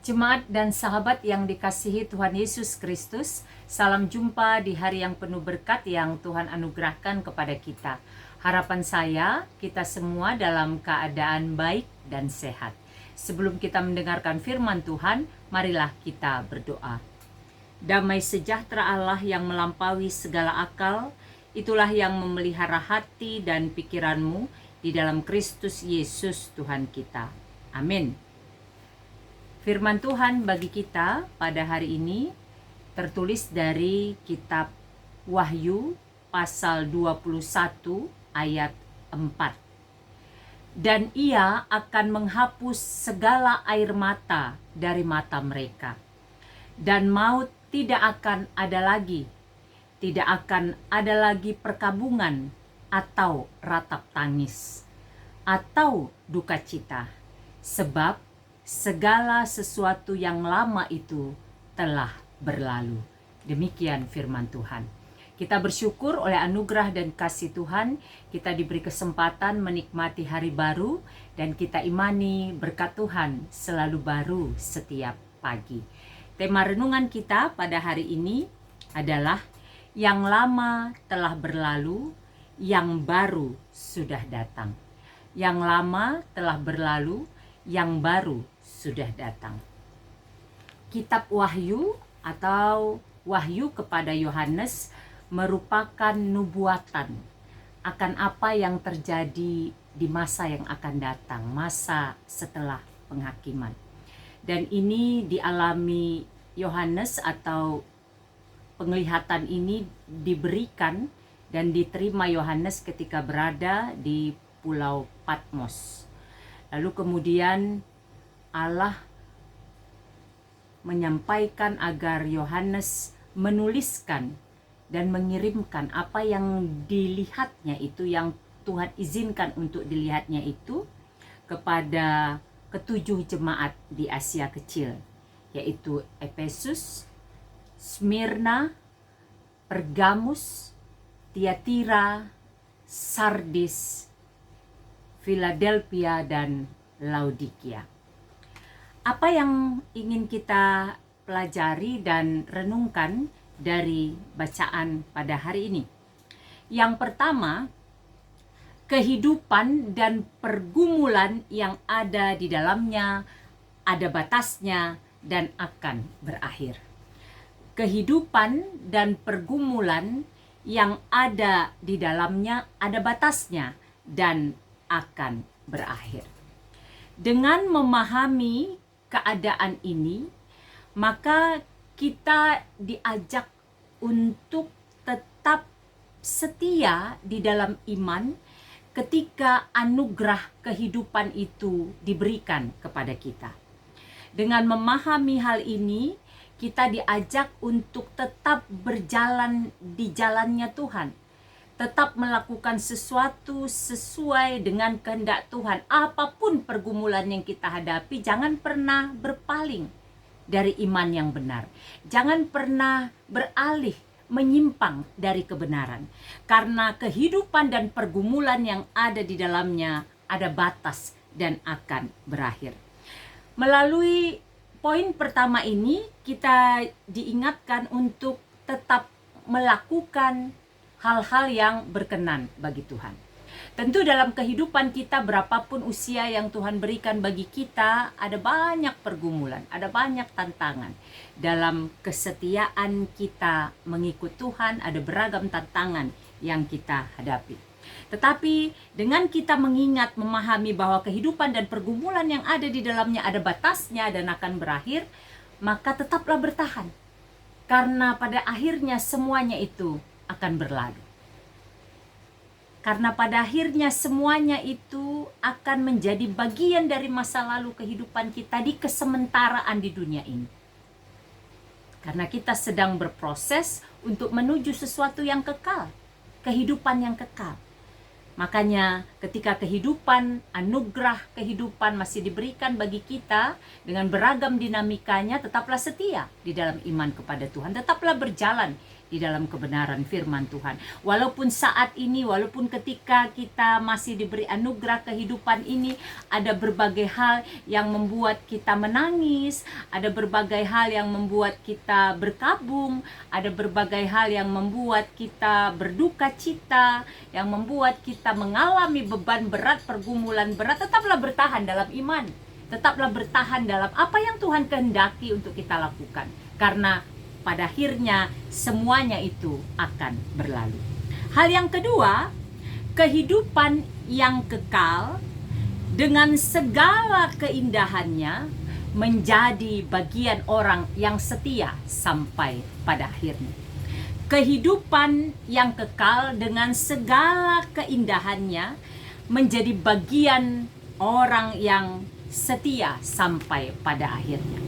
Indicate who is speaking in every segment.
Speaker 1: Jemaat dan sahabat yang dikasihi Tuhan Yesus Kristus, salam jumpa di hari yang penuh berkat yang Tuhan anugerahkan kepada kita. Harapan saya, kita semua dalam keadaan baik dan sehat. Sebelum kita mendengarkan firman Tuhan, marilah kita berdoa. Damai sejahtera Allah yang melampaui segala akal, itulah yang memelihara hati dan pikiranmu di dalam Kristus Yesus Tuhan kita. Amin. Firman Tuhan bagi kita pada hari ini tertulis dari kitab Wahyu pasal 21 ayat 4. Dan ia akan menghapus segala air mata dari mata mereka. Dan maut tidak akan ada lagi. Tidak akan ada lagi perkabungan atau ratap tangis atau duka cita. Sebab segala sesuatu yang lama itu telah berlalu. Demikian firman Tuhan. Kita bersyukur oleh anugerah dan kasih Tuhan, kita diberi kesempatan menikmati hari baru, dan kita imani berkat Tuhan selalu baru setiap pagi. Tema renungan kita pada hari ini adalah yang lama telah berlalu, yang baru sudah datang. Yang lama telah berlalu, yang baru sudah datang. Kitab Wahyu atau Wahyu kepada Yohanes merupakan nubuatan akan apa yang terjadi di masa yang akan datang, masa setelah penghakiman. Dan ini dialami Yohanes atau penglihatan ini diberikan dan diterima Yohanes ketika berada di Pulau Patmos. Lalu kemudian Allah menyampaikan agar Yohanes menuliskan dan mengirimkan apa yang dilihatnya itu, yang Tuhan izinkan untuk dilihatnya itu, kepada ketujuh jemaat di Asia Kecil, yaitu Efesus, Smyrna, Pergamus, Tiatira, Sardis, Philadelphia, dan Laodikia. Apa yang ingin kita pelajari dan renungkan dari bacaan pada hari ini? Yang pertama, kehidupan dan pergumulan yang ada di dalamnya ada batasnya dan akan berakhir. Kehidupan dan pergumulan yang ada di dalamnya ada batasnya dan akan berakhir. Dengan memahami keadaan ini, maka kita diajak untuk tetap setia di dalam iman ketika anugerah kehidupan itu diberikan kepada kita. Dengan memahami hal ini, kita diajak untuk tetap berjalan di jalannya Tuhan. Tetap melakukan sesuatu sesuai dengan kehendak Tuhan. Apapun pergumulan yang kita hadapi, jangan pernah berpaling dari iman yang benar. Jangan pernah beralih, menyimpang dari kebenaran. Karena kehidupan dan pergumulan yang ada di dalamnya ada batas dan akan berakhir. Melalui poin pertama ini, kita diingatkan untuk tetap melakukan hal-hal yang berkenan bagi Tuhan. Tentu dalam kehidupan kita, berapapun usia yang Tuhan berikan bagi kita, ada banyak pergumulan, ada banyak tantangan. Dalam kesetiaan kita mengikut Tuhan, ada beragam tantangan yang kita hadapi. Tetapi dengan kita mengingat, memahami bahwa kehidupan dan pergumulan yang ada di dalamnya ada batasnya dan akan berakhir, maka tetaplah bertahan. Karena pada akhirnya semuanya itu akan berlalu. Karena pada akhirnya semuanya itu akan menjadi bagian dari masa lalu kehidupan kita di kesementaraan di dunia ini. Karena kita sedang berproses untuk menuju sesuatu yang kekal, kehidupan yang kekal. Makanya ketika kehidupan, anugerah kehidupan masih diberikan bagi kita dengan beragam dinamikanya, tetaplah setia di dalam iman kepada Tuhan. Tetaplah berjalan di dalam kebenaran firman Tuhan. Walaupun saat ini, walaupun ketika kita masih diberi anugerah kehidupan ini, ada berbagai hal yang membuat kita menangis, ada berbagai hal yang membuat kita berkabung, ada berbagai hal yang membuat kita berduka cita, yang membuat kita mengalami beban berat, pergumulan berat. Tetaplah bertahan dalam iman, tetaplah bertahan dalam apa yang Tuhan kehendaki untuk kita lakukan, karena pada akhirnya semuanya itu akan berlalu. Hal yang kedua, kehidupan yang kekal dengan segala keindahannya menjadi bagian orang yang setia sampai pada akhirnya. Kehidupan yang kekal dengan segala keindahannya menjadi bagian orang yang setia sampai pada akhirnya.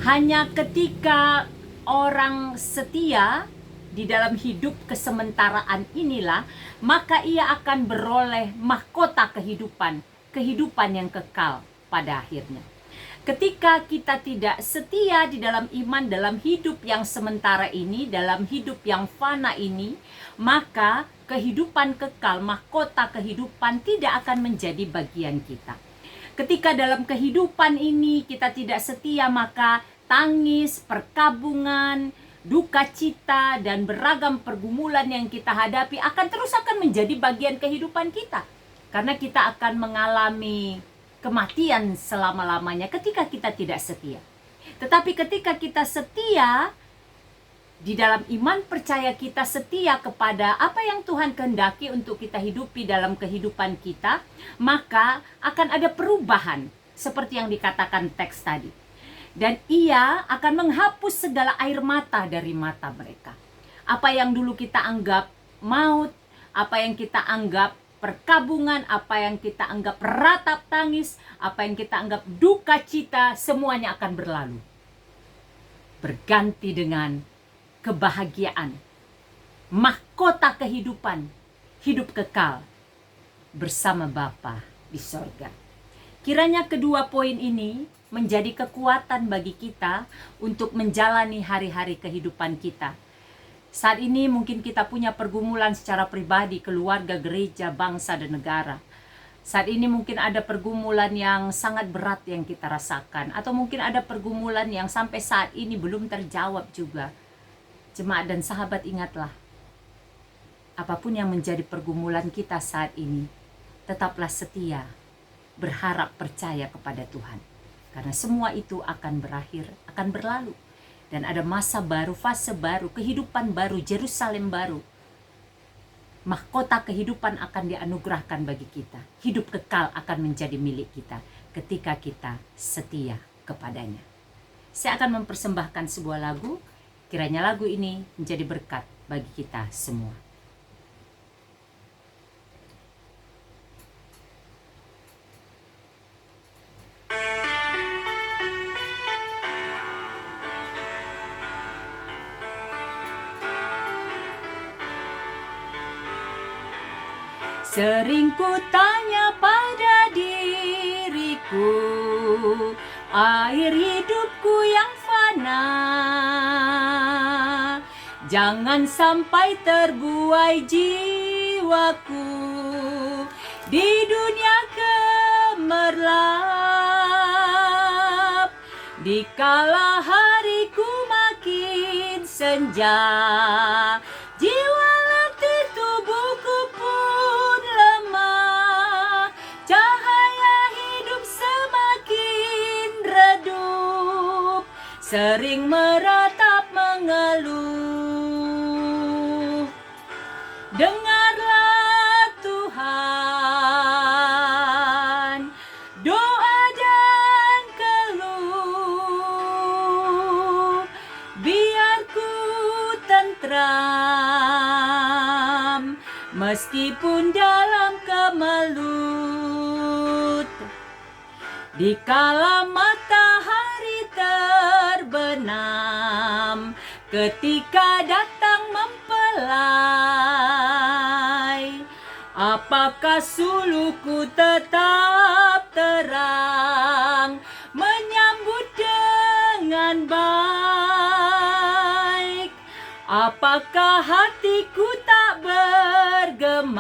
Speaker 1: Hanya ketika orang setia di dalam hidup kesementaraan inilah, maka ia akan beroleh mahkota kehidupan yang kekal pada akhirnya. Ketika kita tidak setia di dalam iman, dalam hidup yang sementara ini, dalam hidup yang fana ini, maka kehidupan kekal, mahkota kehidupan tidak akan menjadi bagian kita. Ketika dalam kehidupan ini kita tidak setia, maka tangis, perkabungan, duka cita, dan beragam pergumulan yang kita hadapi akan menjadi bagian kehidupan kita. Karena kita akan mengalami kematian selama-lamanya ketika kita tidak setia. Tetapi ketika kita setia, di dalam iman percaya kita setia kepada apa yang Tuhan kehendaki untuk kita hidupi dalam kehidupan kita, maka akan ada perubahan seperti yang dikatakan teks tadi. Dan ia akan menghapus segala air mata dari mata mereka. Apa yang dulu kita anggap maut, apa yang kita anggap perkabungan, apa yang kita anggap ratap tangis, apa yang kita anggap duka cita, semuanya akan berlalu. Berganti dengan kebahagiaan, mahkota kehidupan, hidup kekal bersama Bapa di sorga. Kiranya kedua poin ini menjadi kekuatan bagi kita untuk menjalani hari-hari kehidupan kita. Saat ini mungkin kita punya pergumulan secara pribadi, keluarga, gereja, bangsa, dan negara. Saat ini mungkin ada pergumulan yang sangat berat yang kita rasakan, atau mungkin ada pergumulan yang sampai saat ini belum terjawab juga. Jemaat dan sahabat, ingatlah, apapun yang menjadi pergumulan kita saat ini, tetaplah setia, berharap, percaya kepada Tuhan. Karena semua itu akan berakhir, akan berlalu. Dan ada masa baru, fase baru, kehidupan baru, Yerusalem baru. Mahkota kehidupan akan dianugerahkan bagi kita. Hidup kekal akan menjadi milik kita ketika kita setia kepadanya. Saya akan mempersembahkan sebuah lagu. Kiranya lagu ini menjadi berkat bagi kita semua. Sering ku tanya pada diriku, air hidupku yang fana, jangan sampai terbuai jiwaku di dunia gemerlap. Dikala hariku makin senja, jiwa letih, tubuhku pun lemah, cahaya hidup semakin redup, sering meratap mengeluh. Dengarlah Tuhan doa dan keluh, biar ku tentram meskipun dalam kemelut. Dikala matahari terbenam, ketika datang mempelai, apakah suluhku tetap terang, menyambut dengan baik? Apakah hatiku tak bergemar?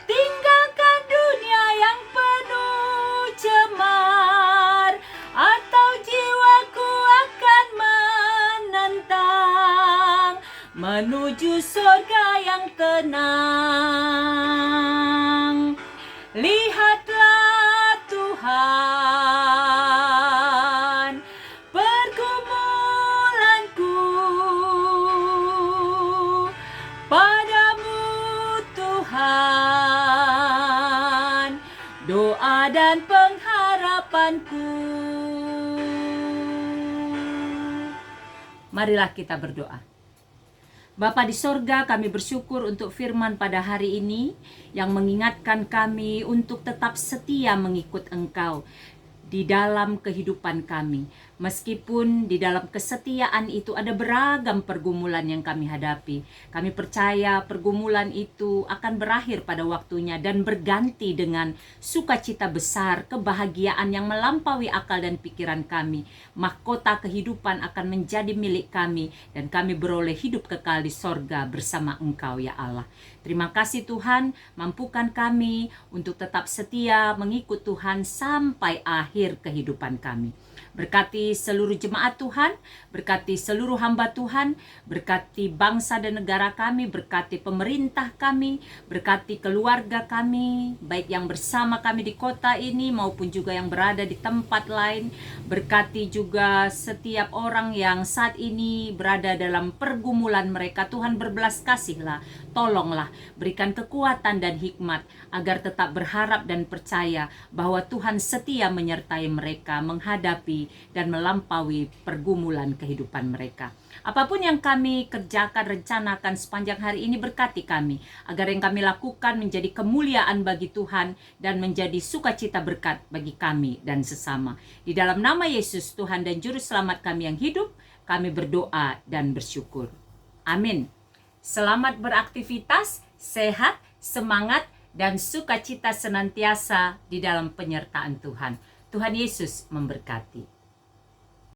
Speaker 1: Tinggalkan dunia yang penuh cemar, atau jiwaku akan menentang menuju surga yang tenang. Lihatlah Tuhan, pergumulanku padamu Tuhan, doa dan pengharapanku. Marilah kita berdoa. Bapa di sorga, kami bersyukur untuk firman pada hari ini yang mengingatkan kami untuk tetap setia mengikut Engkau di dalam kehidupan kami. Meskipun di dalam kesetiaan itu ada beragam pergumulan yang kami hadapi, kami percaya pergumulan itu akan berakhir pada waktunya dan berganti dengan sukacita besar, kebahagiaan yang melampaui akal dan pikiran kami. Mahkota kehidupan akan menjadi milik kami dan kami beroleh hidup kekal di sorga bersama Engkau ya Allah. Terima kasih Tuhan, mampukan kami untuk tetap setia mengikut Tuhan sampai akhir kehidupan kami. Berkati seluruh jemaat Tuhan, berkati seluruh hamba Tuhan, berkati bangsa dan negara kami, berkati pemerintah kami, berkati keluarga kami, baik yang bersama kami di kota ini maupun juga yang berada di tempat lain. Berkati juga setiap orang yang saat ini berada dalam pergumulan mereka. Tuhan berbelas kasihlah, tolonglah, berikan kekuatan dan hikmat agar tetap berharap dan percaya bahwa Tuhan setia menyertai mereka menghadapi dan melampaui pergumulan kehidupan mereka. Apapun yang kami kerjakan, rencanakan sepanjang hari ini, berkati kami agar yang kami lakukan menjadi kemuliaan bagi Tuhan dan menjadi sukacita berkat bagi kami dan sesama. Di dalam nama Yesus Tuhan dan Juru Selamat kami yang hidup, kami berdoa dan bersyukur. Amin. Selamat beraktivitas, sehat, semangat, dan sukacita senantiasa di dalam penyertaan Tuhan. Tuhan Yesus memberkati.